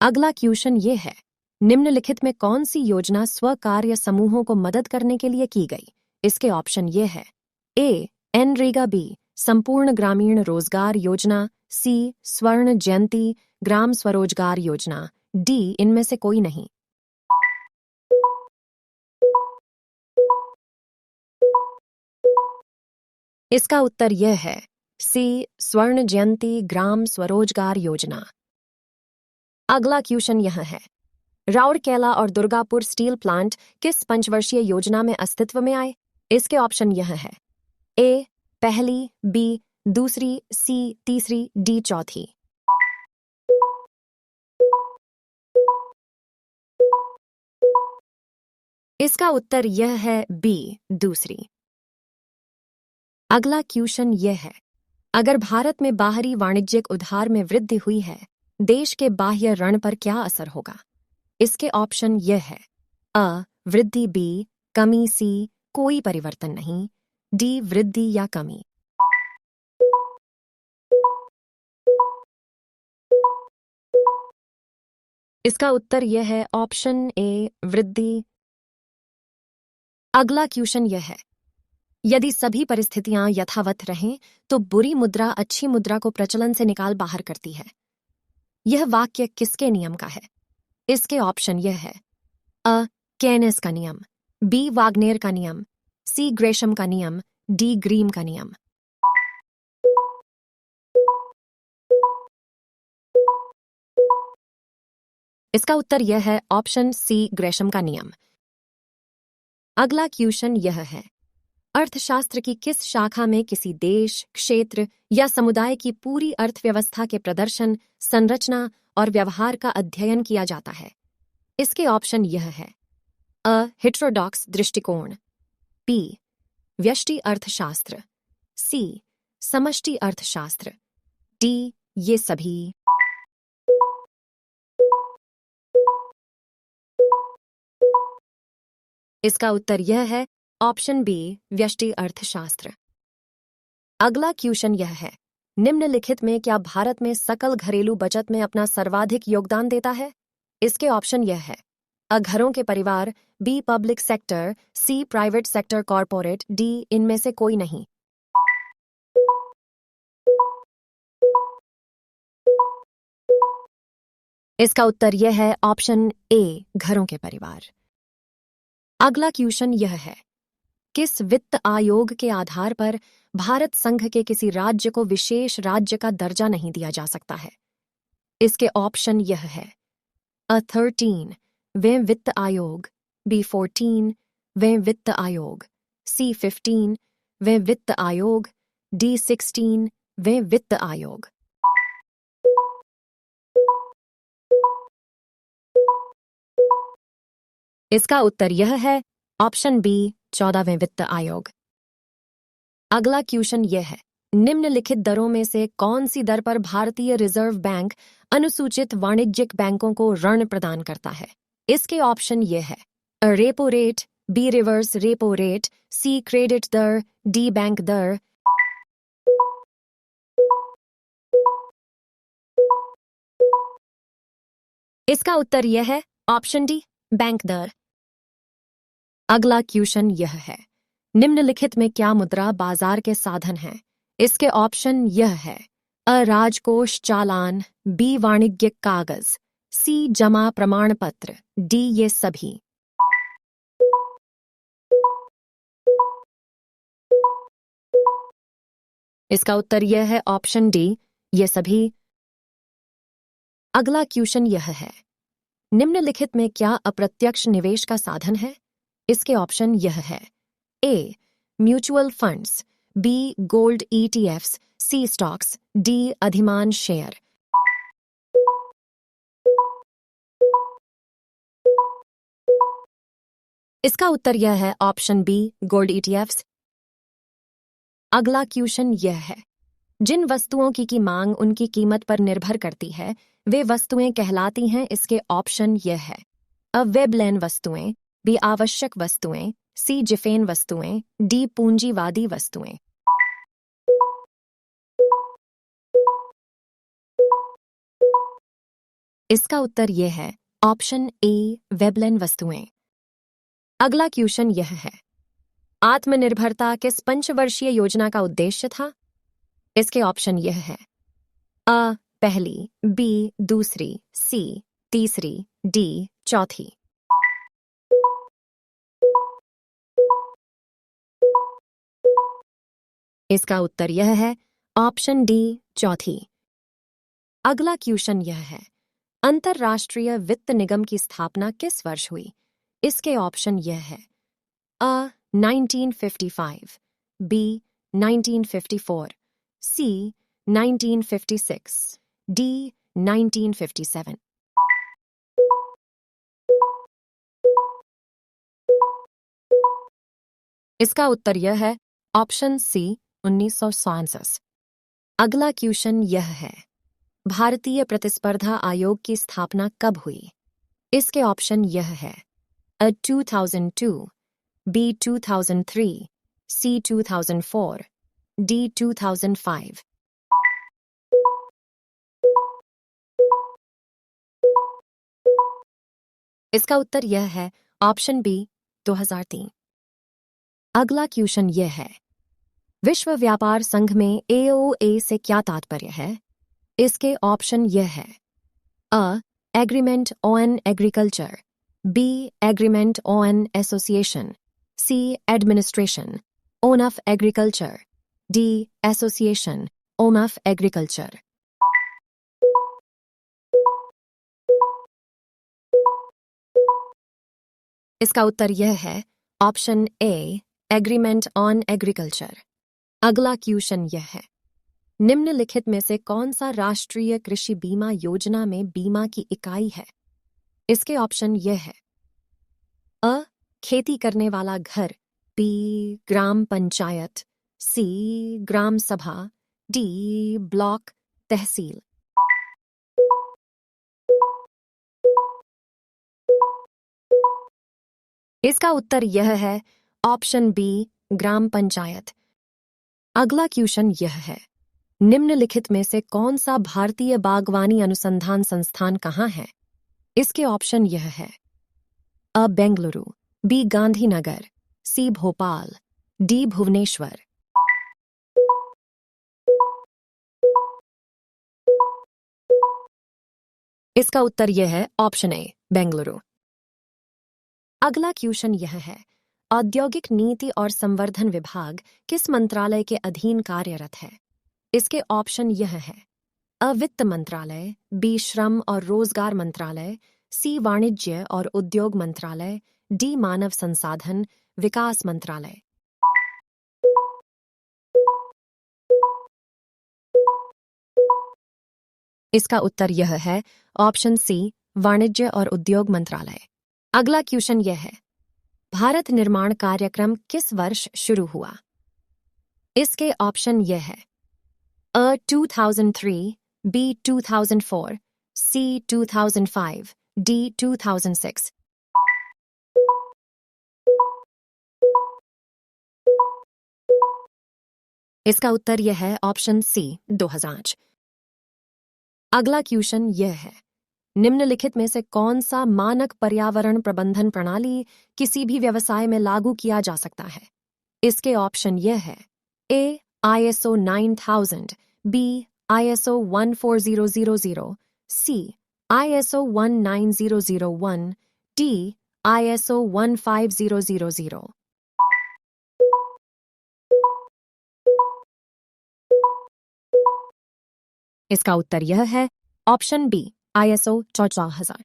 अगला क्वेश्चन ये है, निम्नलिखित में कौन सी योजना स्वकार्य समूहों को मदद करने के लिए की गई? इसके ऑप्शन ये है, ए एनरेगा, बी संपूर्ण ग्रामीण रोजगार योजना, सी स्वर्ण जयंती ग्राम स्वरोजगार योजना, डी इनमें से कोई नहीं। इसका उत्तर यह है, सी स्वर्ण जयंती ग्राम स्वरोजगार योजना। अगला क्वेश्चन यह है, राउरकेला और दुर्गापुर स्टील प्लांट किस पंचवर्षीय योजना में अस्तित्व में आए? इसके ऑप्शन यह है, ए पहली, बी दूसरी, सी तीसरी, डी चौथी। इसका उत्तर यह है, बी दूसरी। अगला क्वेश्चन यह है, अगर भारत में बाहरी वाणिज्यिक उधार में वृद्धि हुई है, देश के बाह्य ऋण पर क्या असर होगा? इसके ऑप्शन यह है, अ वृद्धि, बी कमी, सी कोई परिवर्तन नहीं, डी वृद्धि या कमी। इसका उत्तर यह है, ऑप्शन ए वृद्धि। अगला क्वेश्चन यह है, यदि सभी परिस्थितियां यथावत रहें तो बुरी मुद्रा अच्छी मुद्रा को प्रचलन से निकाल बाहर करती है। यह वाक्य किसके नियम का है? इसके ऑप्शन यह है, अ केनेस का नियम, बी वाग्नेर का नियम, सी ग्रेशम का नियम, डी ग्रीम का नियम। इसका उत्तर यह है, ऑप्शन सी ग्रेशम का नियम। अगला क्वेश्चन यह है, अर्थशास्त्र की किस शाखा में किसी देश, क्षेत्र या समुदाय की पूरी अर्थव्यवस्था के प्रदर्शन, संरचना और व्यवहार का अध्ययन किया जाता है? इसके ऑप्शन यह है, अ हेटेरोडॉक्स दृष्टिकोण, बी व्यष्टि अर्थशास्त्र, सी समष्टि अर्थशास्त्र, डी ये सभी। इसका उत्तर यह है, ऑप्शन बी व्यष्टि अर्थशास्त्र। अगला क्वेश्चन यह है, निम्नलिखित में क्या भारत में सकल घरेलू बचत में अपना सर्वाधिक योगदान देता है? इसके ऑप्शन यह है, अ घरों के परिवार, बी पब्लिक सेक्टर, सी प्राइवेट सेक्टर कॉरपोरेट, डी इनमें से कोई नहीं। इसका उत्तर यह है, ऑप्शन ए घरों के परिवार। अगला क्वेश्चन यह है, किस वित्त आयोग के आधार पर भारत संघ के किसी राज्य को विशेष राज्य का दर्जा नहीं दिया जा सकता है? इसके ऑप्शन यह है, अ 13 वे वित्त आयोग, बी 14 वे वित्त आयोग, सी 15 वे वित्त आयोग, डी 16 वे वित्त आयोग। इसका उत्तर यह है, ऑप्शन बी 14वें वित्त आयोग। अगला क्वेश्चन यह है, निम्नलिखित दरों में से कौन सी दर पर भारतीय रिजर्व बैंक अनुसूचित वाणिज्यिक बैंकों को ऋण प्रदान करता है? इसके ऑप्शन यह है, A repo rate, B reverse repo rate, C credit दर, डी बैंक दर। इसका उत्तर यह है, ऑप्शन डी बैंक दर। अगला क्वेश्चन यह है, निम्नलिखित में क्या मुद्रा बाजार के साधन हैं? इसके ऑप्शन यह है, अ राजकोष चालान, बी वाणिज्यिक कागज, सी जमा प्रमाण पत्र, डी ये सभी। इसका उत्तर यह है, ऑप्शन डी ये सभी। अगला क्वेश्चन यह है, निम्नलिखित में क्या अप्रत्यक्ष निवेश का साधन है? इसके ऑप्शन यह है, A mutual funds, B gold ETFs, C stocks, D अधिमान शेयर। इसका उत्तर यह है, ऑप्शन बी गोल्ड ईटीएफ्स। अगला क्वेश्चन यह है, जिन वस्तुओं की मांग उनकी कीमत पर निर्भर करती है वे वस्तुएं कहलाती हैं। इसके ऑप्शन यह है, अ वेबलेन वस्तुएं, बी आवश्यक वस्तुएं, सी जिफेन वस्तुएं, डी पूंजीवादी वस्तुएं। इसका उत्तर यह है ऑप्शन ए वेबलेन वस्तुएं। अगला क्वेश्चन यह है, आत्मनिर्भरता किस पंचवर्षीय योजना का उद्देश्य था? इसके ऑप्शन यह है अ पहली, बी दूसरी, सी तीसरी, डी चौथी। इसका उत्तर यह है ऑप्शन डी चौथी। अगला क्वेश्चन यह है, अंतरराष्ट्रीय वित्त निगम की स्थापना किस वर्ष हुई? इसके ऑप्शन यह है अ 1955, बी 1954, सी 1956, डी 1957। इसका उत्तर यह है ऑप्शन सी 1967। अगला क्वेश्चन यह है, भारतीय प्रतिस्पर्धा आयोग की स्थापना कब हुई? इसके ऑप्शन यह है अ 2002, बी 2003, सी 2004, डी 2005। इसका उत्तर यह है ऑप्शन बी 2003। अगला क्वेश्चन यह है, विश्व व्यापार संघ में एओए से क्या तात्पर्य है? इसके ऑप्शन यह है A agreement on agriculture, B agreement on association, C administration on of agriculture, D association on of agriculture. इसका उत्तर यह है option A agreement on agriculture. अगला क्वेश्चन यह है, निम्नलिखित में से कौन सा राष्ट्रीय कृषि बीमा योजना में बीमा की इकाई है? इसके ऑप्शन यह है अ खेती करने वाला घर, बी ग्राम पंचायत, सी ग्राम सभा, डी ब्लॉक तहसील। इसका उत्तर यह है ऑप्शन बी ग्राम पंचायत। अगला क्वेश्चन यह है, निम्नलिखित में से कौन सा भारतीय बागवानी अनुसंधान संस्थान कहाँ है? इसके ऑप्शन यह है अ बेंगलुरु, बी गांधीनगर, सी भोपाल, डी भुवनेश्वर। इसका उत्तर यह है ऑप्शन ए बेंगलुरु। अगला क्वेश्चन यह है, औद्योगिक नीति और संवर्धन विभाग किस मंत्रालय के अधीन कार्यरत है? इसके ऑप्शन यह है अ वित्त मंत्रालय, बी श्रम और रोजगार मंत्रालय, सी वाणिज्य और उद्योग मंत्रालय, डी मानव संसाधन विकास मंत्रालय। इसका उत्तर यह है ऑप्शन सी वाणिज्य और उद्योग मंत्रालय। अगला क्वेश्चन यह है, भारत निर्माण कार्यक्रम किस वर्ष शुरू हुआ? इसके ऑप्शन यह है अ 2003, बी 2004, सी 2005, डी 2006। इसका उत्तर यह है ऑप्शन सी 2000। अगला क्वेश्चन यह है, निम्नलिखित में से कौन सा मानक पर्यावरण प्रबंधन प्रणाली किसी भी व्यवसाय में लागू किया जा सकता है? इसके ऑप्शन यह है ए ISO 9000, बी ISO 14000, सी ISO 19001, डी ISO 15000। इसका उत्तर यह है ऑप्शन बी ISO 14000।